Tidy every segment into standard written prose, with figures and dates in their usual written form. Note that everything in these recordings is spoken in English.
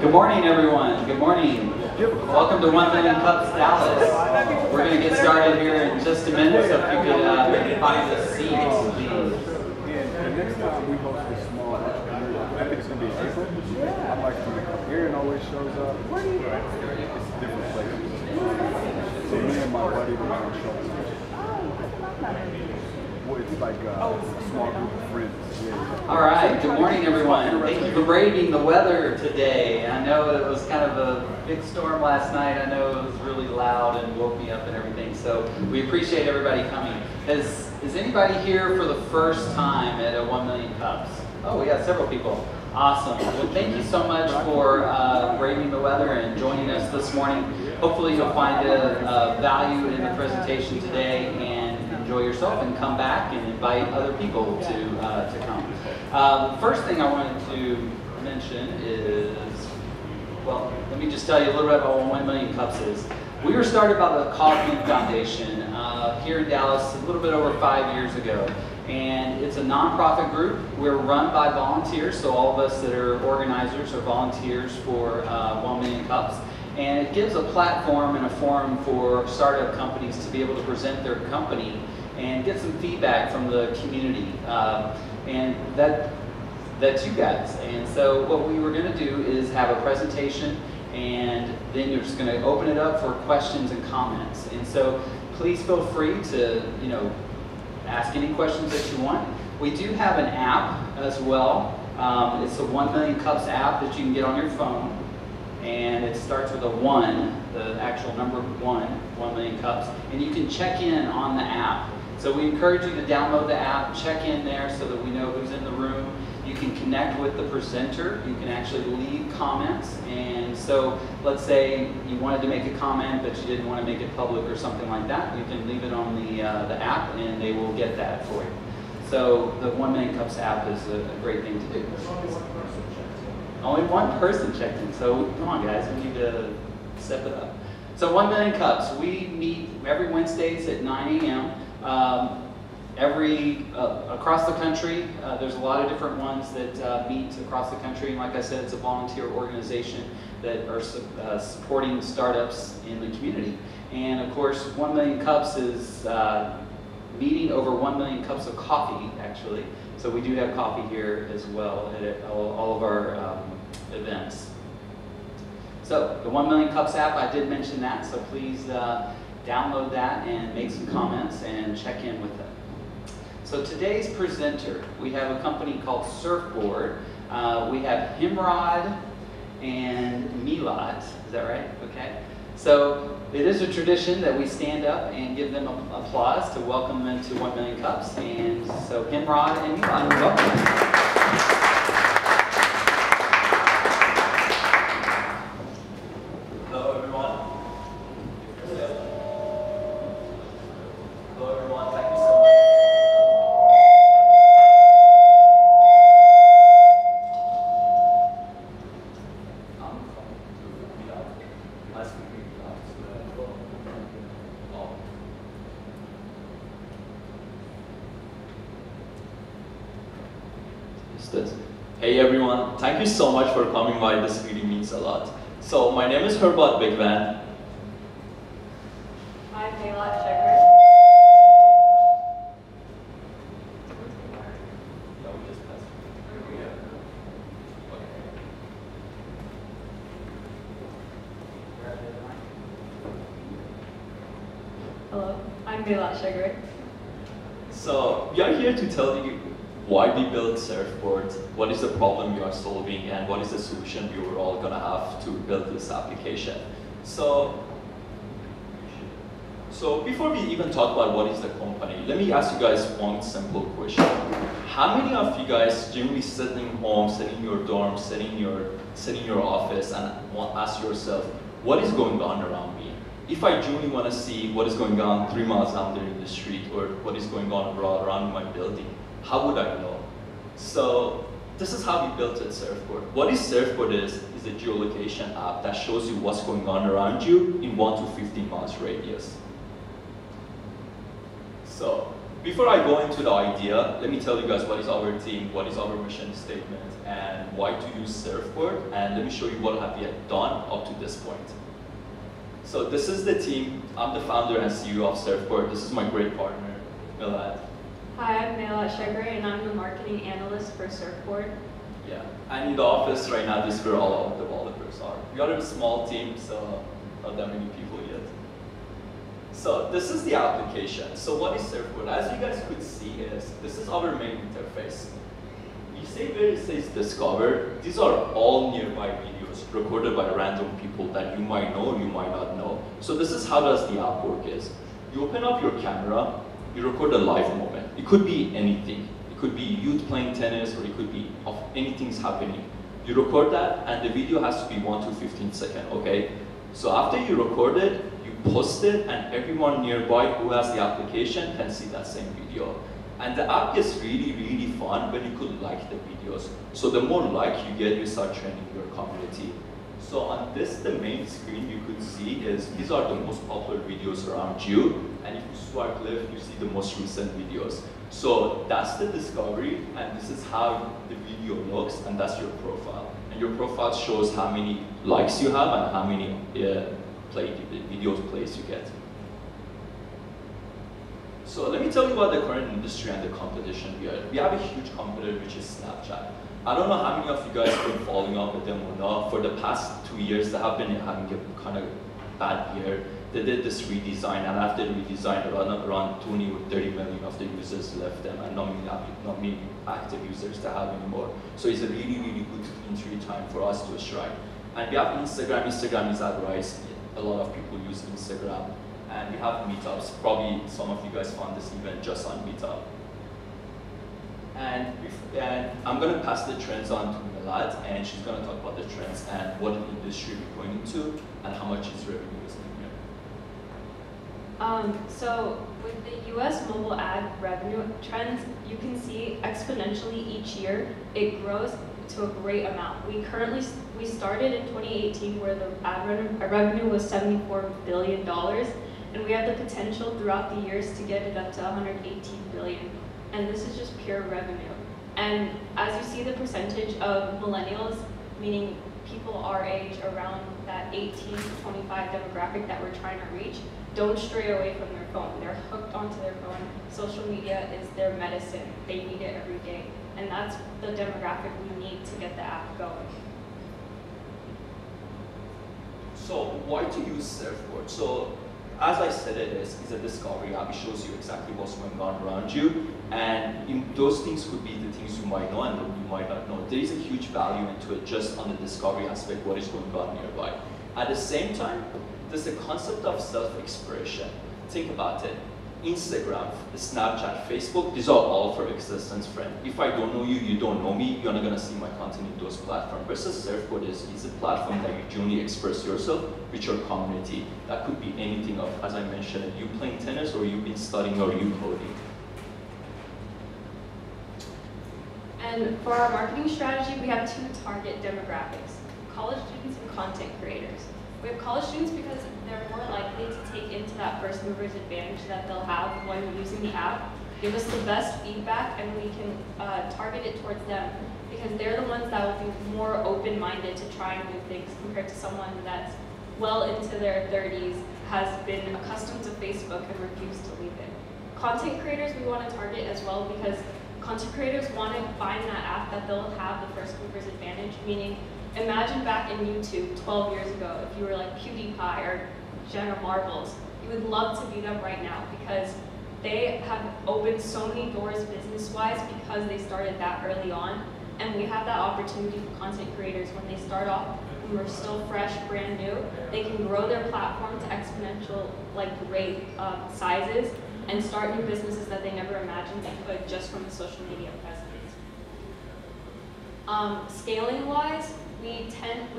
Good morning, everyone. Good morning. Welcome to 1 Million Cups Dallas. We're going to get started here in just a minute, so if you could find a seat, please. The next time we host a small, I think it's going to be in April. I'd like to come here and always shows up. It's a different place. So me and my buddy, we're going to show up. Well, it's like a small group of friends. All right, good morning, everyone. Thank you for braving the weather today. I know it was kind of a big storm last night. I know it was really loud and woke me up and everything, so we appreciate everybody coming. Is anybody here for the first time at a 1 Million Cups? Oh, we got several people. Awesome. Well, thank you so much for braving the weather and joining us this morning. Hopefully you'll find a value in the presentation today and enjoy yourself and come back and invite other people to come. The first thing I wanted to mention is, well, let me just tell you a little bit about what 1 Million Cups is. We were started by the Coffee Foundation here in Dallas a little bit over 5 years ago. And it's a nonprofit group. We're run by volunteers, so all of us that are organizers are volunteers for 1 Million Cups. And it gives a platform and a forum for startup companies to be able to present their company and get some feedback from the community. And that's you guys. And so what we were going to do is have a presentation, and then you're just going to open it up for questions and comments. And so please feel free to, ask any questions that you want. We do have an app as well. It's a 1 Million Cups app that you can get on your phone. And it starts with a 1, the actual number 1 Million Cups. And you can check in on the app. So we encourage you to download the app, check in there so that we know who's in the room. You can connect with the presenter. You can actually leave comments. And so let's say you wanted to make a comment, but you didn't want to make it public or something like that. You can leave it on the app, and they will get that for you. So the 1 Million Cups app is a great thing to do. Only one person checked in, so come on, guys. We need to step it up. So 1 Million Cups. We meet every Wednesdays at 9 a.m. Across the country. There's a lot of different ones that meet across the country, and like I said, it's a volunteer organization that are supporting startups in the community. And of course, 1 Million Cups is meeting over 1 million cups of coffee, actually. So we do have coffee here as well at all of our events. So the 1 Million Cups app, I did mention that, so please download that and make some comments and check in with them. So today's presenter, we have a company called Surfboard. We have Himrod and Milat, is that right? Okay. So it is a tradition that we stand up and give them applause to welcome them to 1 Million Cups. And so Himrod and Milat, welcome. Hey everyone, thank you so much for coming by. This really means a lot. So my name is Surfboard Bigvan. I'm Milat Shekhar. Hello, I'm Milat Shekhar. So we are here to tell you why we built Surfboard, what is the problem we are solving, and what is the solution we were all gonna have to build this application. So before we even talk about what is the company, let me ask you guys one simple question. How many of you guys generally sitting home, sitting in your dorm, sitting in your office, and ask yourself, what is going on around me? If I genuinely want to see what is going on 3 miles down there in the street, or what is going on around my building, how would I know? So this is how we built it, Surfboard. What is Surfboard is a geolocation app that shows you what's going on around you in 1 to 15 miles radius. So Before I go into the idea, let me tell you guys what is our team, what is our mission statement, and why to use Surfboard, and let me show you what have we done up to this point. So this is the team. I'm the founder and CEO of Surfboard. This is my great partner, Milad. Hi, I'm Mela Shegre, and I'm the marketing analyst for Surfboard. Yeah, and in the office right now, this is where all of the developers are. We are a small team, so not that many people yet. So this is the application. So what is Surfboard? As you guys could see, this is our main interface. You see where it says Discover. These are all nearby videos recorded by random people that you might know or you might not know. So this is how does the app work is. You open up your camera, you record a live moment. It could be anything. It could be youth playing tennis, or it could be of anything's happening. You record that, and the video has to be 1 to 15 seconds, okay? So after you record it, post it, and everyone nearby who has the application can see that same video. And the app is really, really fun when you could like the videos. So the more like you get, you start training your community. So on this, the main screen you could see is, these are the most popular videos around you. And if you swipe left, you see the most recent videos. So that's the discovery, and this is how the video looks, and that's your profile. And your profile shows how many likes you have and how many videos plays you get. So let me tell you about the current industry and the competition we are. We have a huge competitor, which is Snapchat. I don't know how many of you guys have been following up with them or not. For the past 2 years, they have been having a kind of bad year. They did this redesign, and after the redesign, around 20 or 30 million of the users left them, and not many active users they have anymore. So it's a really, really good entry time for us to strike. And we have Instagram. Instagram is at rise. A lot of people use Instagram, and we have meetups. Probably some of you guys found this event just on Meetup. And I'm going to pass the trends on to Milad, and she's going to talk about the trends and what industry we're going into and how much is revenue is in here. So with the US mobile ad revenue trends, you can see exponentially each year it grows to a great amount. We started in 2018 where the ad revenue was $74 billion, and we have the potential throughout the years to get it up to $118 billion. And this is just pure revenue. And as you see the percentage of millennials, meaning people our age around that 18 to 25 demographic that we're trying to reach, don't stray away from their phone. They're hooked onto their phone. Social media is their medicine. They need it every day. And that's the demographic we need to get the app going. So why to use Surfboard? So as I said, it is a discovery app. It shows you exactly what's going on around you. And those things could be the things you might know and you might not know. There is a huge value into it just on the discovery aspect, what is going on nearby. At the same time, there's the concept of self-expression. Think about it. Instagram, Snapchat, Facebook, these are all for existence friend. If I don't know you, you don't know me, you're not gonna see my content in those platforms. Versus Surfboard is a platform that you genuinely express yourself with your community. That could be anything of, as I mentioned, you playing tennis or you've been studying or you coding. And for our marketing strategy, we have 2 target demographics, college students and content creators. We have college students because they're more likely to take into that first mover's advantage that they'll have when using the app, give us the best feedback, and we can target it towards them because they're the ones that will be more open-minded to trying new things compared to someone that's well into their 30s, has been accustomed to Facebook and refused to leave it. Content creators we want to target as well because content creators want to find that app that they'll have the first mover's advantage, meaning imagine back in YouTube 12 years ago, if you were like PewDiePie or Jenna Marbles, you would love to be them right now because they have opened so many doors business-wise because they started that early on. And we have that opportunity for content creators when they start off, when we're still fresh, brand new, they can grow their platform to exponential, great sizes and start new businesses that they never imagined they could just from the social media presence. Scaling-wise, we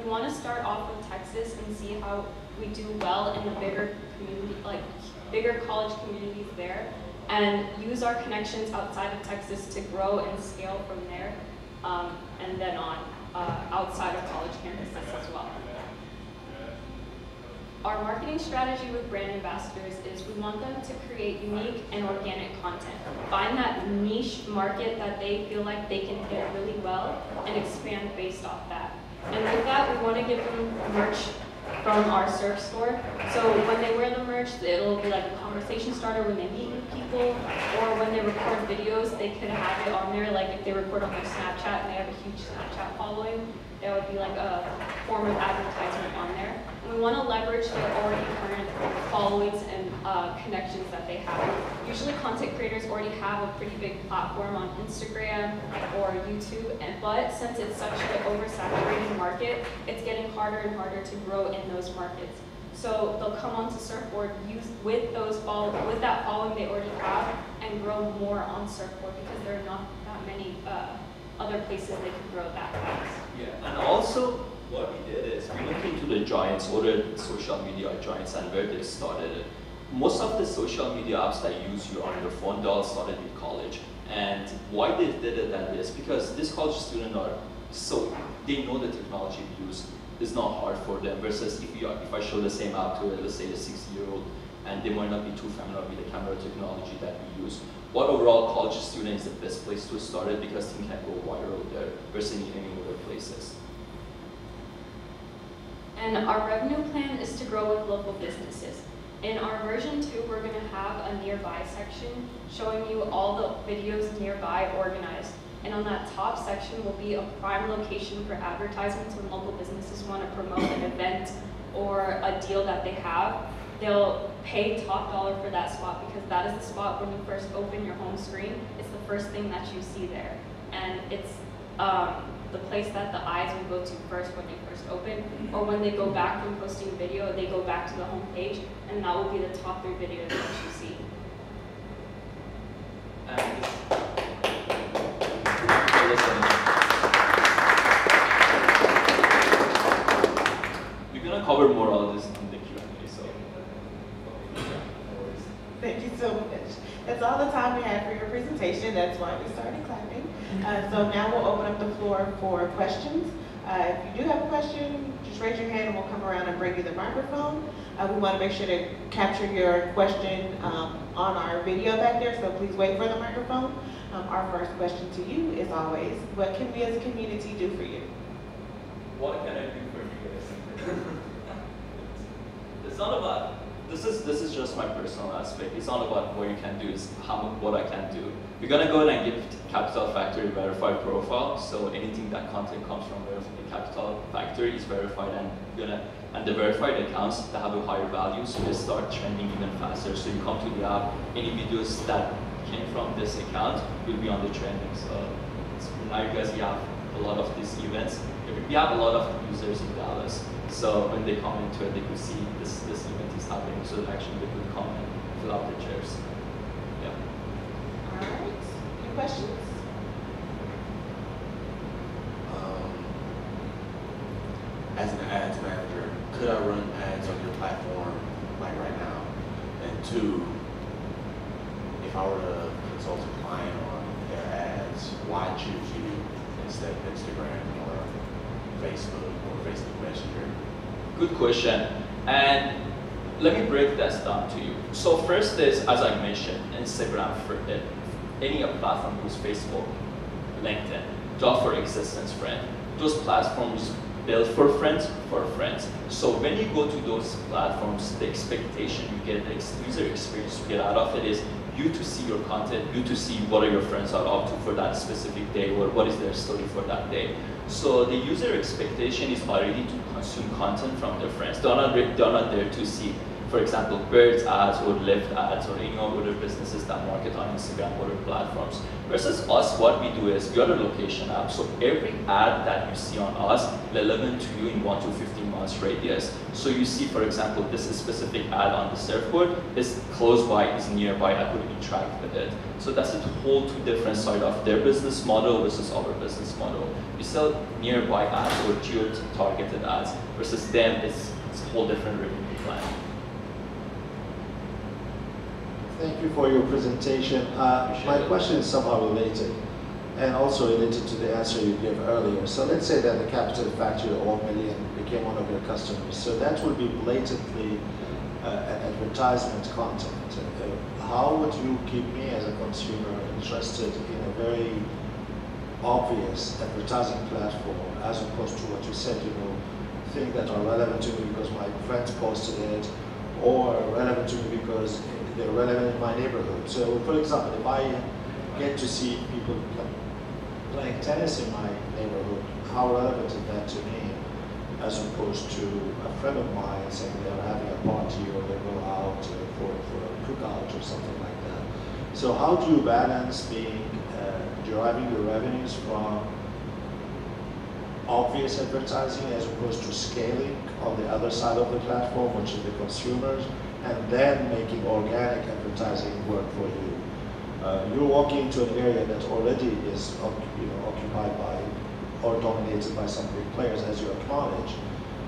want to start off with Texas and see how we do well in the bigger community, bigger college communities there, and use our connections outside of Texas to grow and scale from there, and then on outside of college campuses as well. our marketing strategy with brand ambassadors is we want them to create unique and organic content. Find that niche market that they feel like they can hit really well and expand based off that. And with that, we want to give them merch from our surf store. So when they wear the merch, it'll be like a conversation starter when they meet new people, or when they record videos, they could have it on there. Like if they record on their Snapchat and they have a huge Snapchat following, there would be like a form of advertisement on there. And we want to leverage their already current followings and connections that they have. Usually content creators already have a pretty big platform on Instagram or YouTube, but since it's such an oversaturated market, it's getting harder and harder to grow in those markets. So they'll come onto Surfboard with that following they already have and grow more on Surfboard because there are not that many other places they can grow that fast. Yeah, and also what we did is we looked into the giants, other social media giants, and where they started it. Most of the social media apps that you use on your phone, they all started with college. And why they did it like this? Because these college students they know the technology we use is not hard for them, versus if I show the same app to, let's say, a 6-year-old, and they might not be too familiar with the camera technology that we use. But overall, college student is the best place to start it because things can go viral there versus in any other places. And our revenue plan is to grow with local businesses. In our version 2, we're going to have a nearby section showing you all the videos nearby organized. And on that top section will be a prime location for advertisements when local businesses want to promote an event or a deal that they have. They'll pay top dollar for that spot because that is the spot when you first open your home screen. It's the first thing that you see there. And it's the place that the eyes will go to first when you first open, or when they go back from posting a video, they go back to the home page, and that will be the top 3 videos that you see. We're gonna cover more of this in the Q&A, so. Thank you so much. That's all the time we have for your presentation. That's why we started clapping. So now we'll open up the floor for questions. If you do have a question, just raise your hand and we'll come around and bring you the microphone. We want to make sure to capture your question on our video back there, so please wait for the microphone. Our first question to you is always, what can we as a community do for you? What can I do for you guys? It's not about, this is just my personal aspect. It's not about what you can do, it's what I can do. We're gonna go ahead and give Capital Factory verified profile, so anything that content comes from the Capital Factory is verified, and the verified accounts that have a higher value, so they start trending even faster. So you come to the app, any videos that came from this account will be on the trending. So now you guys have a lot of these events. We have a lot of users in Dallas, so when they come into it, they could see this event is happening, so actually they could come and fill out the chairs. Yeah. All right. Any questions? As an ads manager, could I run ads on your platform like right now? And 2, if I were to consult a client on their ads, why choose you instead of Instagram or Facebook Messenger? Good question. And let me break this down to you. So first is, as I mentioned, Instagram for it. Any platform use Facebook, LinkedIn, job for existence friend. Those platforms built for friends. So when you go to those platforms, the expectation you get, the user experience you get out of it is you to see your content, you to see what are your friends are up to for that specific day, or what is their story for that day. So the user expectation is already to consume content from their friends. They're not there to see, for example, Bird's ads or Lyft ads or any other businesses that market on Instagram or other platforms. Versus us, what we do is we are a location app. So every ad that you see on us relevant to you in 1 to 15 months radius. So you see, for example, this is specific ad on the Surfboard is close by, is nearby, I could interact with it. So that's a whole 2 different side of their business model versus our business model. We sell nearby ads or geo-targeted ads versus them, it's a whole different revenue plan. Thank you for your presentation. My question is somehow related. And also related to the answer you gave earlier. So let's say that the Capital Factory or Million became one of your customers. So that would be blatantly an advertisement content. How would you keep me as a consumer interested in a very obvious advertising platform as opposed to what you said, things that are relevant to me because my friends posted it, or relevant to me because they're relevant in my neighborhood. So for example, if I get to see people playing tennis in my neighborhood, how relevant is that to me as opposed to a friend of mine saying they're having a party or they go out for a cookout or something like that. So how do you balance deriving your revenues from obvious advertising as opposed to scaling on the other side of the platform, which is the consumers, and then making organic advertising work for you? You're walking into an area that already is occupied by or dominated by some big players, as you acknowledge.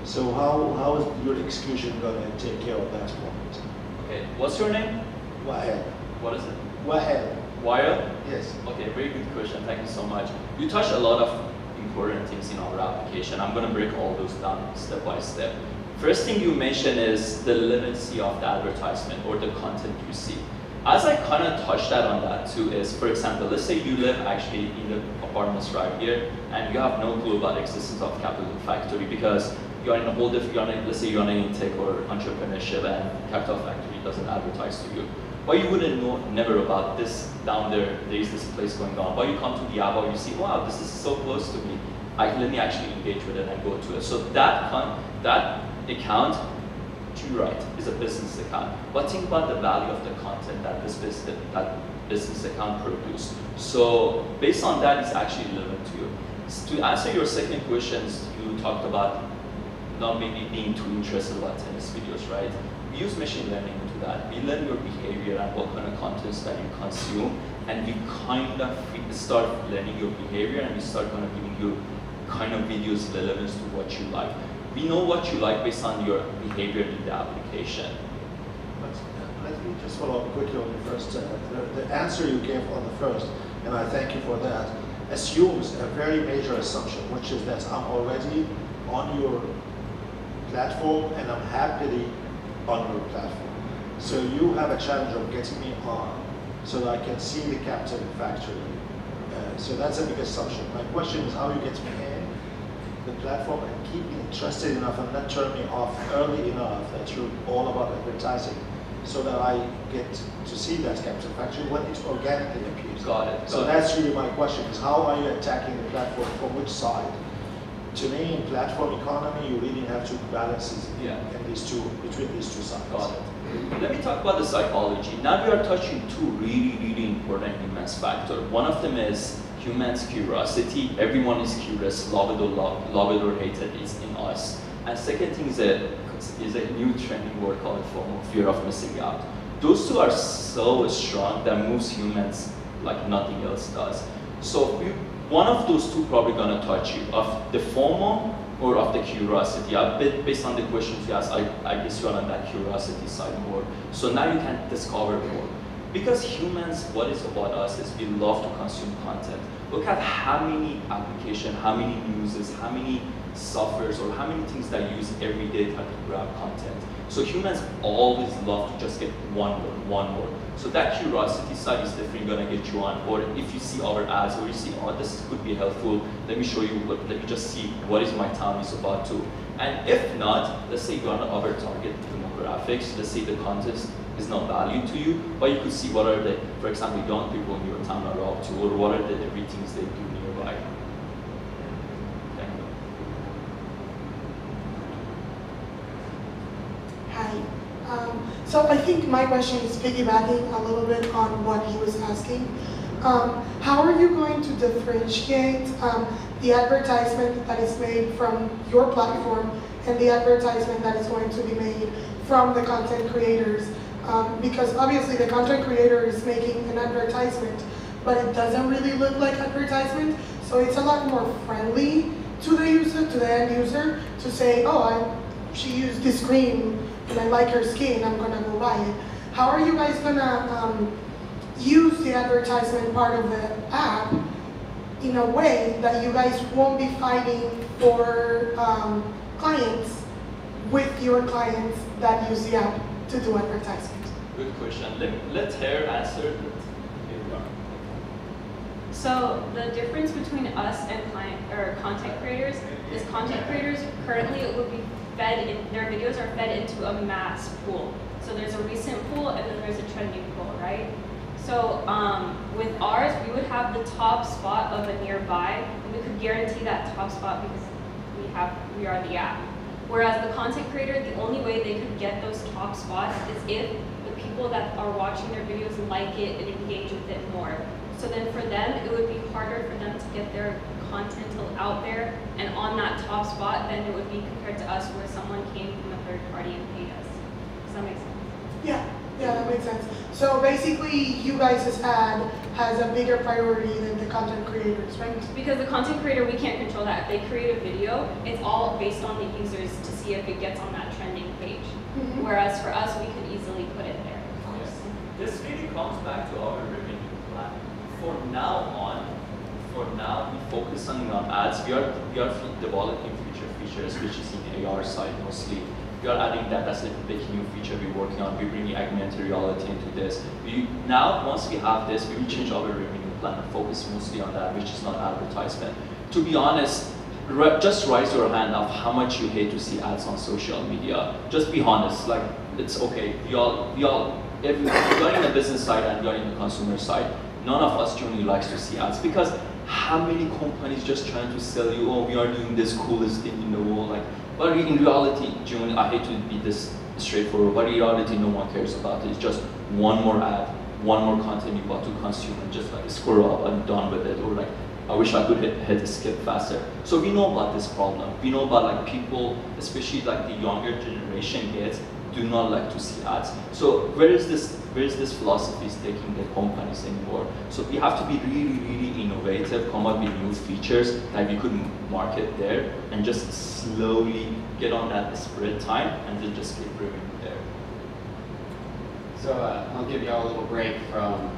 So how is your execution going to take care of that point? Okay, what's your name? Wael. What is it? Wael. Wael? Yes. Okay, very good question. Thank you so much. You touched a lot of important things in our application. I'm going to break all those down step by step. First thing you mentioned is the relevancy of the advertisement or the content you see. As I kind of touched on that too is, for example, let's say you live actually in the apartments right here and you have no clue about the existence of Capital Factory because you're in a whole different, let's say you're in tech or entrepreneurship and Capital Factory doesn't advertise to you. Why you wouldn't know never about this down there is this place going on. Why you come to the app or you see, wow, this is so close to me. Let me actually engage with it and go to it. So that account, you're right, is a business account. But think about the value of the content that that business account produced. So based on that, it's actually relevant to you. To answer your second questions, you talked about not maybe being too interested about tennis videos, right? We use machine learning into that. We learn your behavior and what kind of contents that you consume, and we kind of start learning your behavior, and we start kind of giving you kind of videos relevant to what you like. We know what you like based on your behavior in the application. Let me just follow up quickly on the first. The answer you gave on the first, and I thank you for that, assumes a very major assumption, which is that I'm already on your platform and I'm happily on your platform. So you have a challenge of getting me on so that I can see the Capital Factory. So that's a big assumption. My question is how you get me in the platform and keep me interested enough and not turn me off early enough that you're all about advertising so that I get to see that Capital Factory when it organically appears. Got it. So that's really my question, is how are you attacking the platform from which side? To me, in platform economy, you really have to balance between these two sides. Got it. Let me talk about the psychology. Now we are touching two really important human factors. One of them is humans' curiosity. Everyone is curious, love it or hate it, it's in us. And second thing is a new trending word called FOMO, fear of missing out. Those two are so strong that moves humans like nothing else does. So one of those two probably gonna touch you, of the FOMO or of the curiosity. Based on the questions you asked, I guess you're on that curiosity side more. So now you can discover more. Because humans, what is about us is we love to consume content. Look at how many applications, how many newses, how many softwares, or how many things that you use every day to grab content. So humans always love to just get one word. So that curiosity side is definitely gonna get you on. Or if you see our ads, or you see, oh, this could be helpful, let me show you, let me just see what is my town is about to. And if not, let's say you're on our target demographics, let's say the content is not value to you, but you could see what are the, for example, young people in your town are up to, or what are the every things they do nearby. Thank you. Hi. So I think my question is piggybacking a little bit on what he was asking. How are you going to differentiate the advertisement that is made from your platform and the advertisement that is going to be made from the content creators? Because obviously the content creator is making an advertisement, but it doesn't really look like advertisement. So it's a lot more friendly to the user, to the end user, to say, oh, she used this cream and I like her skin, I'm gonna go buy it. How are you guys gonna use the advertisement part of the app in a way that you guys won't be fighting for clients with your clients that use the app to do advertisement? Good question. Let her answer. So the difference between us and content creators is content creators currently it would be fed in, their videos are fed into a mass pool. So there's a recent pool and then there's a trending pool, right? So with ours, we would have the top spot of a nearby, and we could guarantee that top spot because we are the app. Whereas the content creator, the only way they could get those top spots is if the people that are watching their videos like it and engage with it more. So then for them, it would be harder for them to get their content out there and on that top spot than it would be compared to us where someone came from a third party and paid us. Does that make sense? Yeah, that makes sense. So basically, you guys' ad has a bigger priority than the content creators, right? Because the content creator, we can't control that. If they create a video, it's all based on the users to see if it gets on that trending page. Mm-hmm. Whereas for us, we could easily put it there. Yes. This really comes back to our revenue plan. For now, we focus on ads. We are developing future features, which is in the AR side mostly. We are adding that as a big new feature we're working on. We're bringing augmented reality into this. Now, once we have this, we will change our revenue plan and focus mostly on that, which is not advertisement. To be honest, just raise your hand of how much you hate to see ads on social media. Just be honest, like, it's okay. We are in the business side and we are in the consumer side. None of us generally likes to see ads because how many companies just trying to sell you, oh, we are doing this coolest thing in the world, like, but in reality, generally, I hate to be this straightforward, but in reality, no one cares about it. It's just one more ad, one more content you want to consume and just like scroll up and done with it, or like, I wish I could hit skip faster. So we know about this problem. We know about like people, especially like the younger generation kids, do not like to see ads. So where is this philosophy is taking the companies anymore? So we have to be really, really innovative, come up with new features that we could market there, and just slowly get on that spread time, and then just keep revenue there. So I'll give y'all a little break from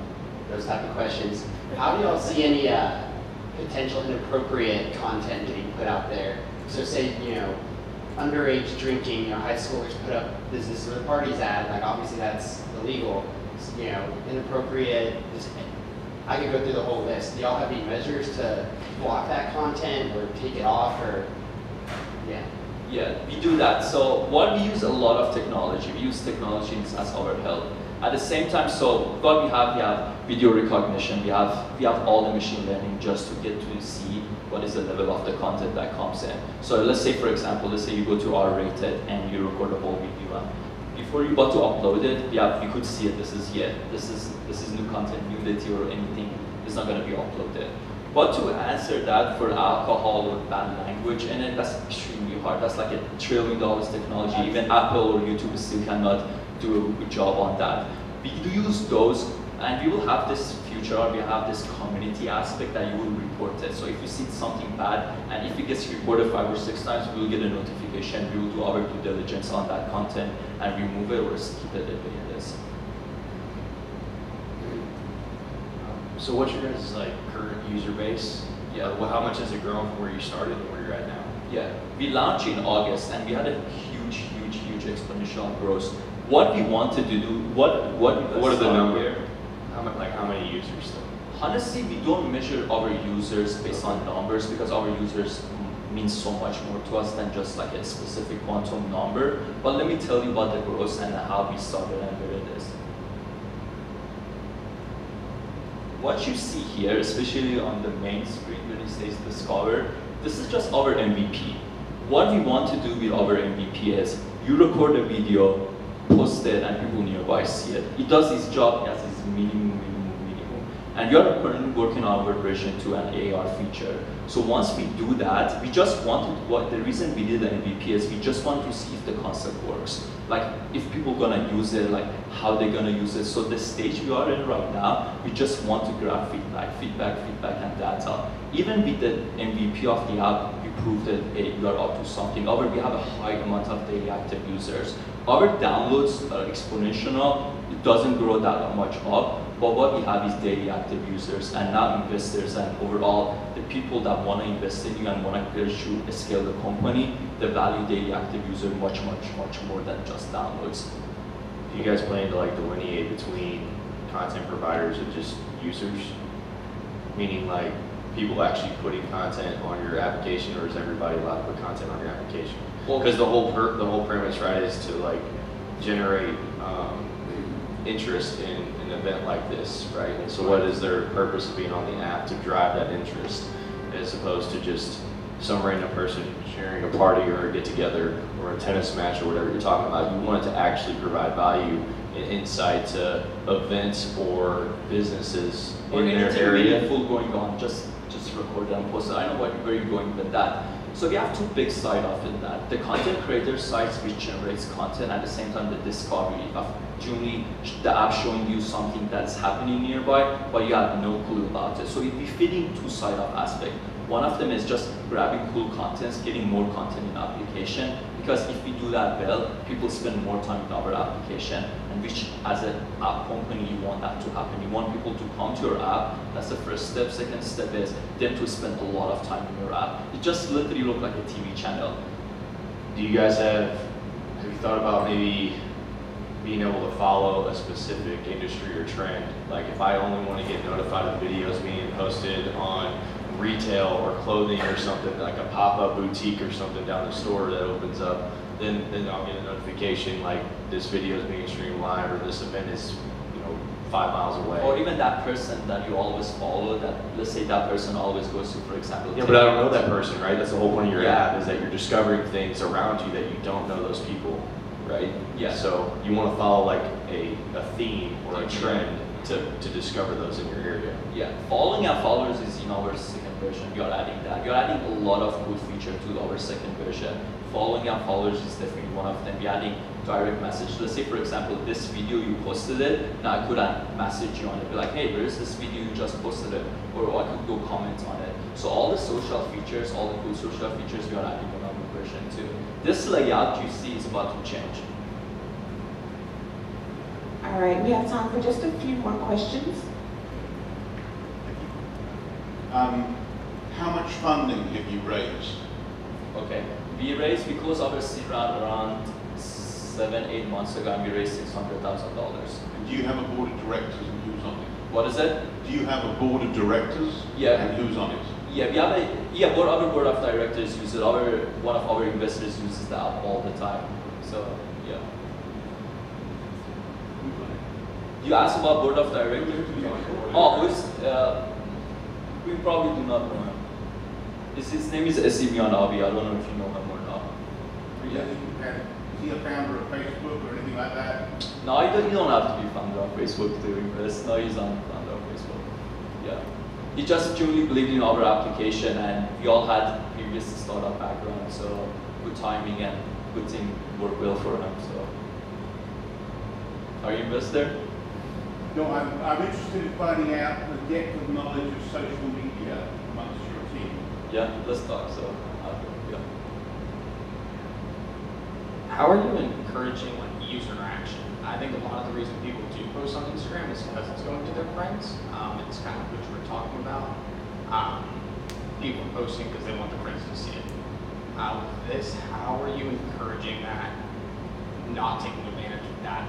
those type of questions. How do y'all see any potential inappropriate content getting put out there? So say, underage drinking, high schoolers put up business for the parties ad, like obviously that's illegal, inappropriate. I could go through the whole list. Do y'all have any measures to block that content or take it off, or, yeah? Yeah, we do that. So what we use a lot of technology. We use technology as our help. At the same time, so what we have video recognition. We have all the machine learning just to get to see what is the level of the content that comes in. So let's say, for example, let's say you go to R-rated and you record a whole video. Before you got to upload it, you could see it. This is new content, nudity or anything. It's not going to be uploaded. But to answer that for alcohol or bad language, and then that's extremely hard. That's like $1 trillion technology. Even Apple or YouTube still cannot do a good job on that. We do use those, and we will have this future, or we have this community aspect that you will report it. So if you see something bad, and if it gets reported 5 or 6 times, we will get a notification. We will do our due diligence on that content and remove it or keep it the way it is. So what's your guys' current user base? Yeah. Well, how much has it grown from where you started and where you're at now? Yeah, we launched in August and we had a huge exponential growth. What we wanted to do, what are the numbers? How many users still? Honestly, we don't measure our users based on numbers because our users mean so much more to us than just like a specific quantum number. But let me tell you about the growth and how we started and where it is. What you see here, especially on the main screen when it says Discover, this is just our MVP. What we want to do with our MVP is you record a video, post it, and people nearby see it. It does its job as its minimum. And we are currently working on our version 2 and AR feature. So once we do that, we just wanted, the reason we did the MVP is we just want to see if the concept works. Like if people gonna use it, like how they're gonna use it. So the stage we are in right now, we just want to grab feedback and data. Even with the MVP of the app, we proved that we are up to something. However, we have a high amount of daily active users. Our downloads are exponential. It doesn't grow that much up. But what we have is daily active users and not investors, and overall the people that want to invest in you and want to scale the company, the value daily active user much more than just downloads. Do you guys plan to like delineate between content providers and just users? Meaning like people actually putting content on your application, or is everybody allowed to put content on your application? Because the whole premise, right, is to like generate interest in an event like this, right? And so what is their purpose of being on the app? To drive that interest, as opposed to just some random person sharing a party or a get together or a tennis match or whatever you're talking about. You want it to actually provide value and insight to events or businesses Or in their anything area. meaningful going on, just record and post it. I know where you're going with that. So we have two big sides of it. That the content creator sites, which generates content, at the same time the discovery of generally the app showing you something that's happening nearby, but you have no clue about it. So it'd be fitting two-sided aspect. One of them is just grabbing cool contents, getting more content in application, because if we do that well, people spend more time in our application, and which as an app company, you want that to happen. You want people to come to your app, that's the first step. Second step is them to spend a lot of time in your app. It just literally looks like a TV channel. Do you guys have you thought about maybe being able to follow a specific industry or trend? Like if I only want to get notified of videos being posted on retail or clothing or something, like a pop-up boutique or something down the store that opens up, then I'll get a notification like this video is being streamed live, or this event is 5 miles away. Or even that person that you always follow, that let's say that person always goes to, for example. Yeah, but I don't know that person, right? That's the whole point of your app, is that you're discovering things around you that you don't know those people, right? Yeah. So you want to follow like a theme or a trend to discover those in your area. Yeah, following our followers is in our second version. You're adding that. You're adding a lot of good feature to our second version. Following our followers is definitely one of them. We're adding direct message. Let's say, for example, this video you posted it. Now I could message you on it, be like, hey, where is this video you just posted it? Or I could go comment on it. So all the social features, all the cool social features, we are adding in our version too. This layout you see is about to change. All right, we have time for just a few more questions. How much funding have you raised? Okay, we raised, we closed our seed round around 7-8 months ago, and we raised $600,000. And do you have a board of directors and who's on it? What is it? Do you have a board of directors? Yeah. And who's on it? Yeah, we have our board of directors use it. One of our investors uses the app all the time. So yeah. You asked about board of directors? Oh, we probably do not know him. His name is Esimian Abi. I don't know if you know him or not. Yeah. Is he a founder of Facebook or anything like that? No, you don't have to be founder of Facebook to invest. No, he's not founder of Facebook. Yeah. He just truly believed in our application, and we all had previous startup background, so good timing and good thing worked well for him. So, are you investor? No, I'm interested in finding out the depth of knowledge of social media amongst your team. Yeah, let's talk. So, yeah. How are you encouraging like user interaction? I think a lot of the reason people do post on Instagram is because it's going to their friends. It's kind of what you were talking about. People are posting because they want their friends to see it. How are you encouraging that, not taking advantage of that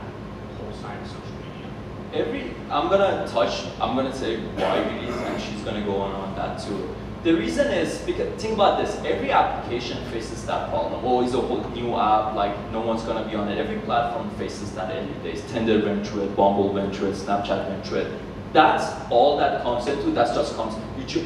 whole side of social media? I'm gonna say why it is, and she's gonna go on that too. The reason is because, think about this, every application faces that problem. Oh, it's a whole new app, like no one's gonna be on it. Every platform faces that every day. Tinder went through it, Bumble went through it, Snapchat went through it. That's all that comes into,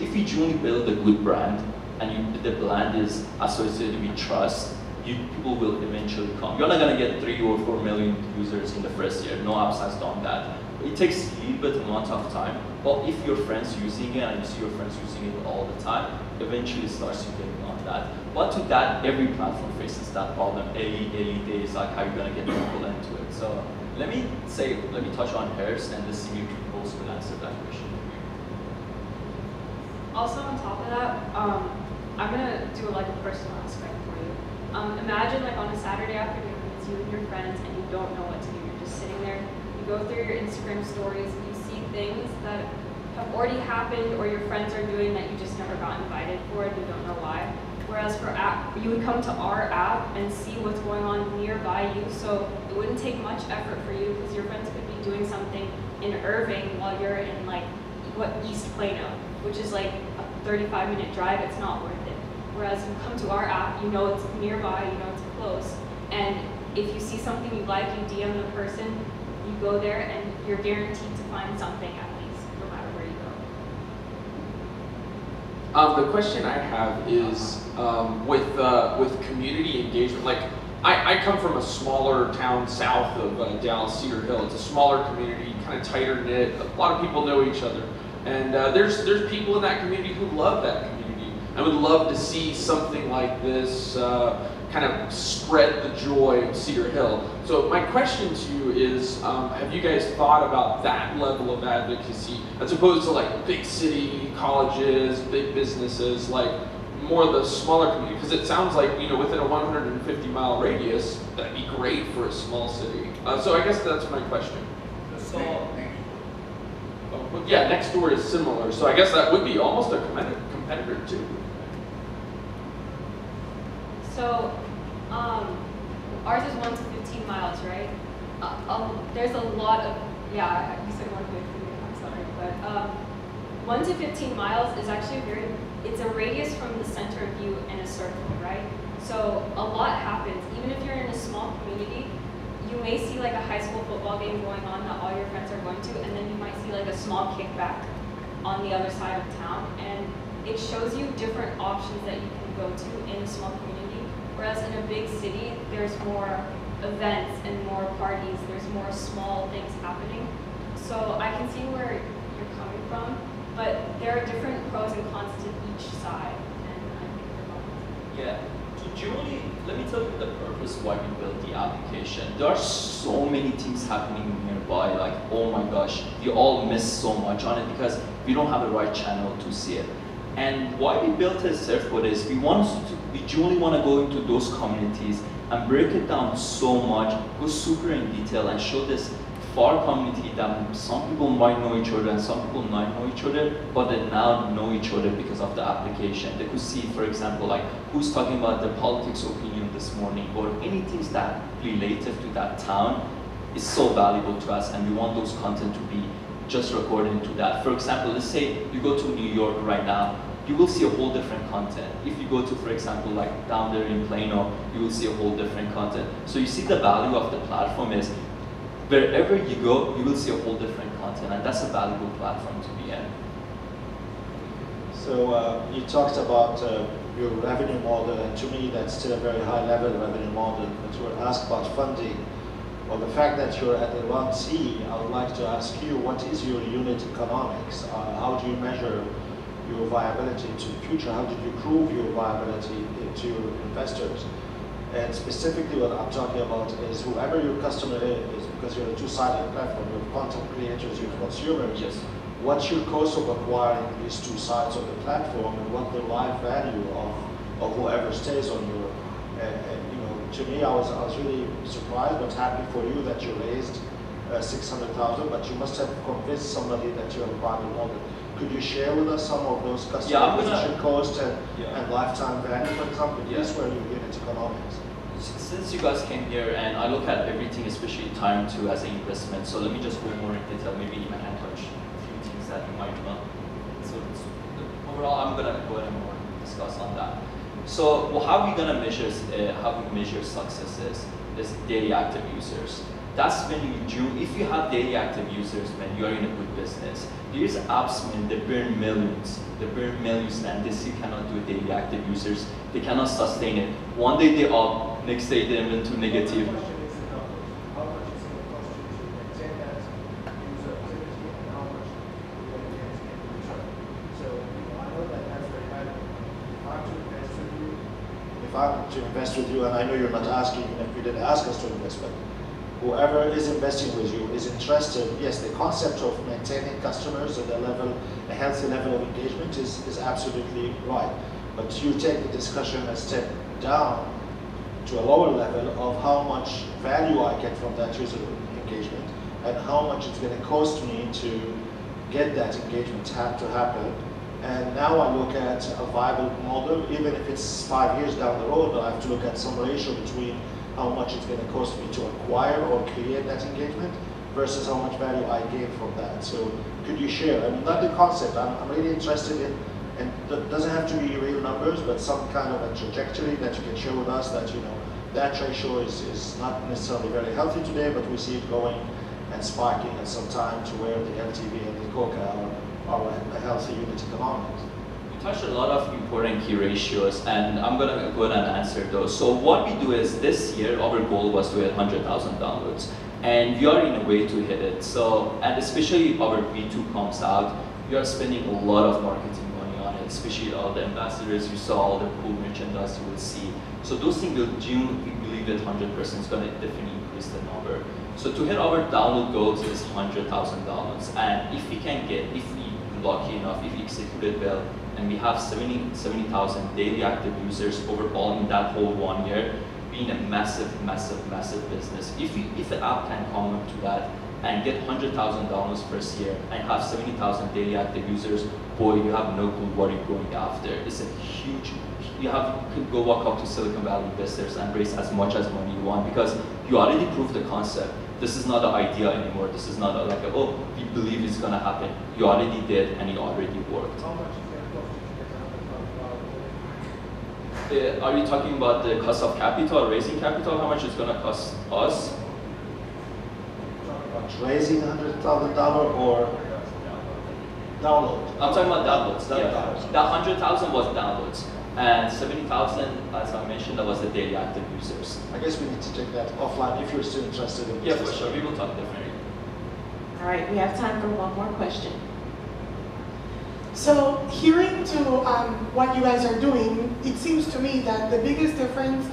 if you truly build a good brand, and the brand is associated with trust, people will eventually come. You're not gonna get 3 or 4 million users in the first year. No apps has done that. It takes a little bit amount of time, but if your friends using it and you see your friends using it all the time, eventually it starts to get on that. But to that, every platform faces that problem. Early days, like how you're gonna get people into it. So let me touch on hers, and let's see if both will answer that question. Also on top of that, I'm gonna do like a personal aspect for you. Imagine like on a Saturday afternoon, it's you and your friends, and you don't know what to do. You're just sitting there. You go through your Instagram stories, and you see things that have already happened or your friends are doing that you just never got invited for and you don't know why. Whereas for app, you would come to our app and see what's going on nearby you, so it wouldn't take much effort for you because your friends could be doing something in Irving while you're in like East Plano, which is like a 35-minute drive. It's not worth it. Whereas you come to our app, you know it's nearby, you know it's close, and if you see something you like, you DM the person, you go there, and you're guaranteed to find something at least, no matter where you go. The question I have is with community engagement. Like, I come from a smaller town south of Dallas, Cedar Hill. It's a smaller community, kind of tighter knit. A lot of people know each other, and there's people in that community who love that community. I would love to see something like this kind of spread the joy of Cedar Hill. So my question to you is, have you guys thought about that level of advocacy as opposed to like big city colleges, big businesses, like more the smaller community? Because it sounds like, you know, within a 150-mile radius, that'd be great for a small city. So I guess that's my question. So, Yeah, next door is similar, so I guess that would be almost a competitor too. So, ours is 1 to 15 miles, right? There's a lot of, yeah, you said 1 to 15, I'm sorry, but 1 to 15 miles is actually it's a radius from the center of you in a circle, right? So a lot happens. Even if you're in a small community, you may see like a high school football game going on that all your friends are going to, and then you might see like a small kickback on the other side of town, and it shows you different options that you can go to in a small community. Whereas in a big city, there's more events and more parties, there's more small things happening. So I can see where you're coming from, but there are different pros and cons to each side. And I think they're both. Yeah. So Julie, let me tell you the purpose why we built the application. There are so many things happening nearby, like, oh my gosh, we all miss so much on it because we don't have the right channel to see it. And why we built a Surfboard is we genuinely want to go into those communities and break it down so much, go super in detail and show this far community that some people might know each other and some people might know each other, but they now know each other because of the application. They could see, for example, like who's talking about the politics opinion this morning or anything that related to that town is so valuable to us, and we want those content to be just recorded into that. For example, let's say you go to New York right now, you will see a whole different content. If you go to, for example, like down there in Plano, you will see a whole different content. So you see the value of the platform is wherever you go, you will see a whole different content, and that's a valuable platform to be in. So you talked about your revenue model, and to me that's still a very high level revenue model, but you were asked about funding. Well, the fact that you're at the round C, I would like to ask you, what is your unit economics? How do you measure your viability into the future? How did you prove your viability to your investors? And specifically what I'm talking about is whoever your customer is, because you're a two-sided platform, you have content creators, you have consumers. Yes. What's your cost of acquiring these two sides of the platform, and what the life value of whoever stays on your, you know, to me, I was really surprised but happy for you that you raised 600,000, but you must have convinced somebody that you have a viable model. Could you share with us some of those customer acquisition costs and lifetime value, for example? This were your unit economics. Since you guys came here, and I look at everything, especially time too, as an investment, so let me just go more in detail, maybe even touch a few things that you might not. So overall, I'm gonna go ahead and more discuss on that. So how we gonna measure, how we measure success is daily active users. That's when if you have daily active users, man, you are in a good business. There's apps, man, they burn millions, and they still cannot do daily active users. They cannot sustain it. One day they're up, next day they're into negative. If I'm to invest with you, and I know you're not asking, even if you didn't ask us to invest, but whoever is investing with you is interested, yes, the concept of maintaining customers at a healthy level of engagement is absolutely right. But you take the discussion a step down to a lower level of how much value I get from that user engagement and how much it's going to cost me to get that engagement have to happen. And now I look at a viable model, even if it's 5 years down the road, I have to look at some ratio between how much it's going to cost me to acquire or create that engagement versus how much value I gain from that. So could you share, I mean, not the concept, I'm really interested in, and it doesn't have to be real numbers, but some kind of a trajectory that you can share with us that, you know, that ratio is not necessarily very healthy today, but we see it going and spiking at some time to where the LTV and the COCA are a healthy unit economics. You touched a lot of important key ratios, and I'm going to go ahead and answer those. So what we do is this year, our goal was to hit 100,000 downloads, and we are in a way to hit it. So, and especially our V2 comes out, we are spending a lot of marketing money on it, especially all the ambassadors you saw, all the cool merchandise you will see. So those things will June, we believe that 100% is going to definitely increase the number. So to hit our download goals is 100,000 downloads, and if we can get, if we lucky enough, if we execute it well, and we have 70,000 daily active users overall in that whole 1 year, being a massive, massive, massive business. If the app can come up to that and get 100,000 downloads first year and have 70,000 daily active users, boy, you have no clue what you're going after. It's a huge, you could go walk up to Silicon Valley investors and raise as much as money you want because you already proved the concept. This is not an idea anymore. This is not like, oh, we believe it's going to happen. You already did, and it already worked. How much is it going to cost you? Are you talking about the cost of capital, raising capital? How much it's going to cost us? Raising $100,000 or download? I'm talking about downloads. That 100,000 was downloads. And 70,000, as I mentioned, that was the daily active users. I guess we need to take that offline if you're still interested in this. Yeah, for sure. We will talk definitely. All right, we have time for one more question. So hearing to what you guys are doing, it seems to me that the biggest difference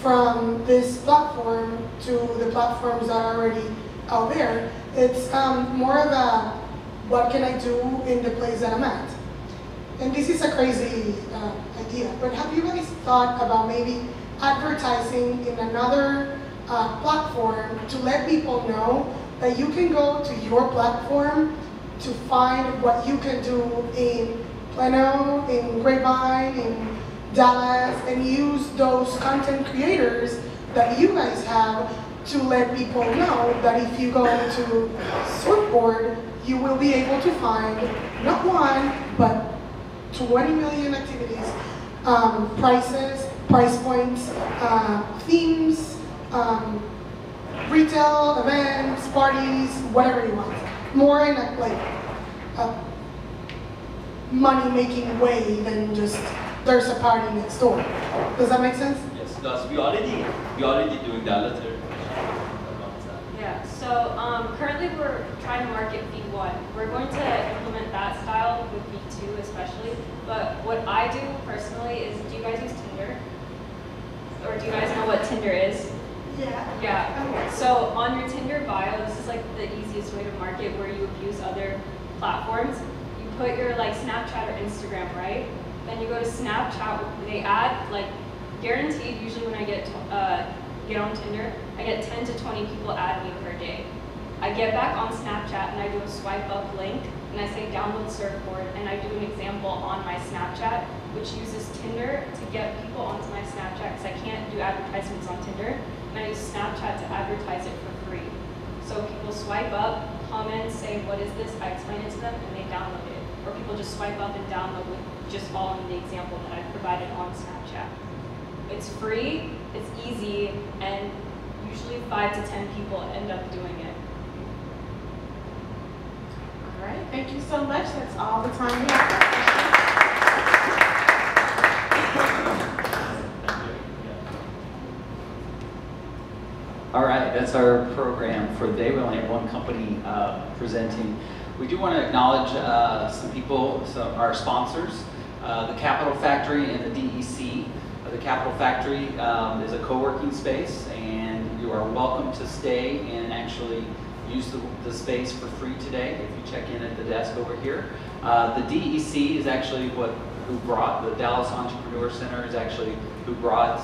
from this platform to the platforms that are already out there, it's more of a, what can I do in the place that I'm at? And this is a crazy idea, but have you guys thought about maybe advertising in another platform to let people know that you can go to your platform to find what you can do in Plano, in Grapevine, in Dallas, and use those content creators that you guys have to let people know that if you go to Surfboard, you will be able to find not one, but 20 million activities, prices, price points, themes, retail, events, parties, whatever you want. More in a money-making way than just there's a party next door. Does that make sense? Yes, it does. We already doing that letter. Yeah, so currently we're trying to market V1. We're going to implement that style with V2 especially, but what I do personally is, do you guys use Tinder? Or do you guys know what Tinder is? Yeah. Yeah, Okay. so on your Tinder bio, this is like the easiest way to market where you abuse other platforms. You put your like Snapchat or Instagram, right? Then you go to Snapchat, they add like, guaranteed, usually when I get on Tinder, I get 10 to 20 people add me per day. I get back on Snapchat and I do a swipe up link and I say download Surfboard and I do an example on my Snapchat which uses Tinder to get people onto my Snapchat because I can't do advertisements on Tinder, and I use Snapchat to advertise it for free. So people swipe up, comment, say what is this, I explain it to them and they download it. Or people just swipe up and download with just following the example that I provided on Snapchat. It's free, it's easy, and usually 5 to 10 people end up doing it. All right, thank you so much. That's all the time we have for questions. All right, that's our program for the day. We only have one company presenting. We do want to acknowledge some people, our sponsors, the Capital Factory and the DEC. The Capital Factory is a co-working space, and you are welcome to stay and actually use the space for free today if you check in at the desk over here. The DEC is actually who brought the Dallas Entrepreneur Center is actually who brought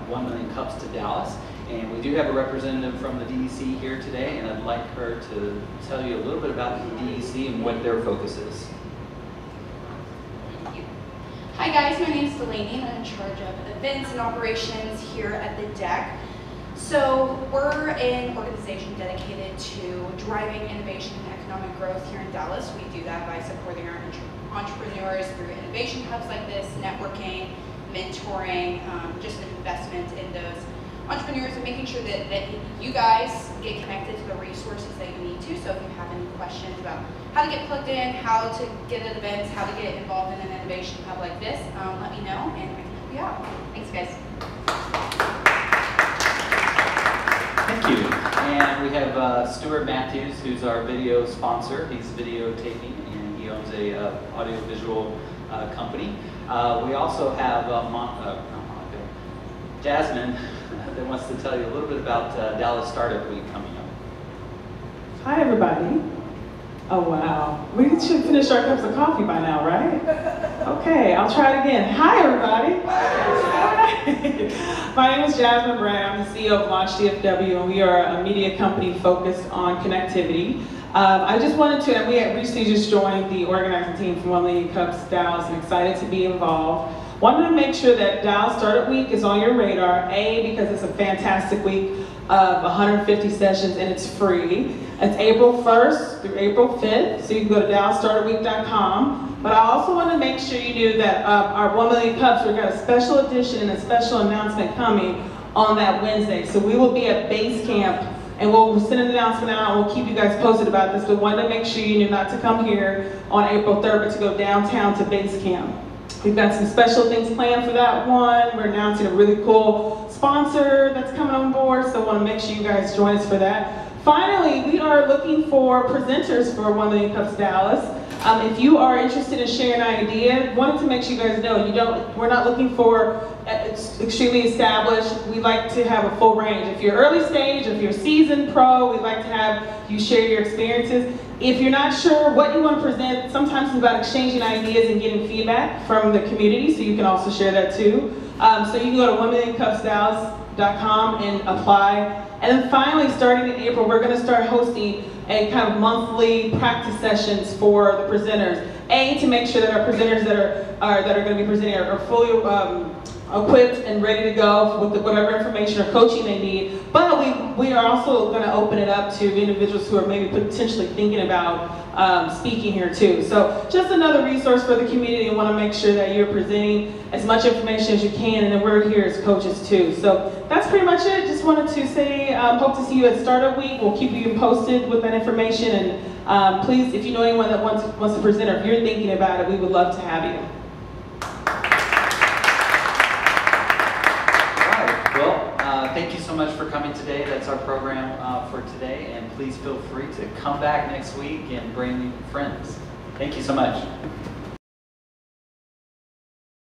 1 million cups to Dallas. And we do have a representative from the DEC here today, and I'd like her to tell you a little bit about the DEC and what their focus is. Thank you. Hi guys, my name is Delaney and I'm in charge of events and operations here at the DEC. So we're an organization dedicated to driving innovation and economic growth here in Dallas. We do that by supporting our entrepreneurs through innovation hubs like this, networking, mentoring, just an investment in those entrepreneurs and making sure that you guys get connected to the resources that you need to. So if you have any questions about how to get plugged in, how to get at events, how to get involved in an innovation hub like this, let me know and I can help you out. Thanks guys. Thank you. And we have Stuart Matthews, who's our video sponsor. He's videotaping and he owns a audiovisual company. We also have Jasmine that wants to tell you a little bit about Dallas Startup Week coming up. Hi everybody. Oh wow, we should finish our cups of coffee by now, right? Okay, I'll try it again. Hi everybody. My name is Jasmine Brand. I'm the CEO of Launch DFW, and we are a media company focused on connectivity. I just wanted to, and we had recently just joined the organizing team from 1 Million Cups Dallas and excited to be involved. Wanted to make sure that Dallas Startup Week is on your radar, A, because it's a fantastic week of 150 sessions and it's free. It's April 1st through April 5th, so you can go to DallasStartupWeek.com. But I also want to make sure you knew that our 1 Million Cups, we've got a special edition and a special announcement coming on that Wednesday. So we will be at Base Camp, and we'll send an announcement out, and we'll keep you guys posted about this, but wanted to make sure you knew not to come here on April 3rd, but to go downtown to Base Camp. We've got some special things planned for that one. We're announcing a really cool sponsor that's coming on board, so I want to make sure you guys join us for that. Finally, we are looking for presenters for 1 Million Cups Dallas. If you are interested in sharing an idea, wanted to make sure you guys know we're not looking for extremely established. We like to have a full range. If you're early stage, if you're seasoned pro, we'd like to have you share your experiences. If you're not sure what you want to present, sometimes it's about exchanging ideas and getting feedback from the community, so you can also share that too. So you can go to 1million-cupsdallas.com and apply. And then finally, starting in April, we're going to start hosting a kind of monthly practice sessions for the presenters. A, to make sure that our presenters that are going to be presenting are fully equipped and ready to go with whatever information or coaching they need. But we are also going to open it up to individuals who are maybe potentially thinking about speaking here too. So just another resource for the community, and want to make sure that you're presenting as much information as you can, and then we're here as coaches too. So that's pretty much it. Just wanted to say, hope to see you at Startup Week. We'll keep you posted with that information, and please, if you know anyone that wants to present, or if you're thinking about it, we would love to have you. Thank you so much for coming today. That's our program for today, and please feel free to come back next week and bring friends. Thank you so much.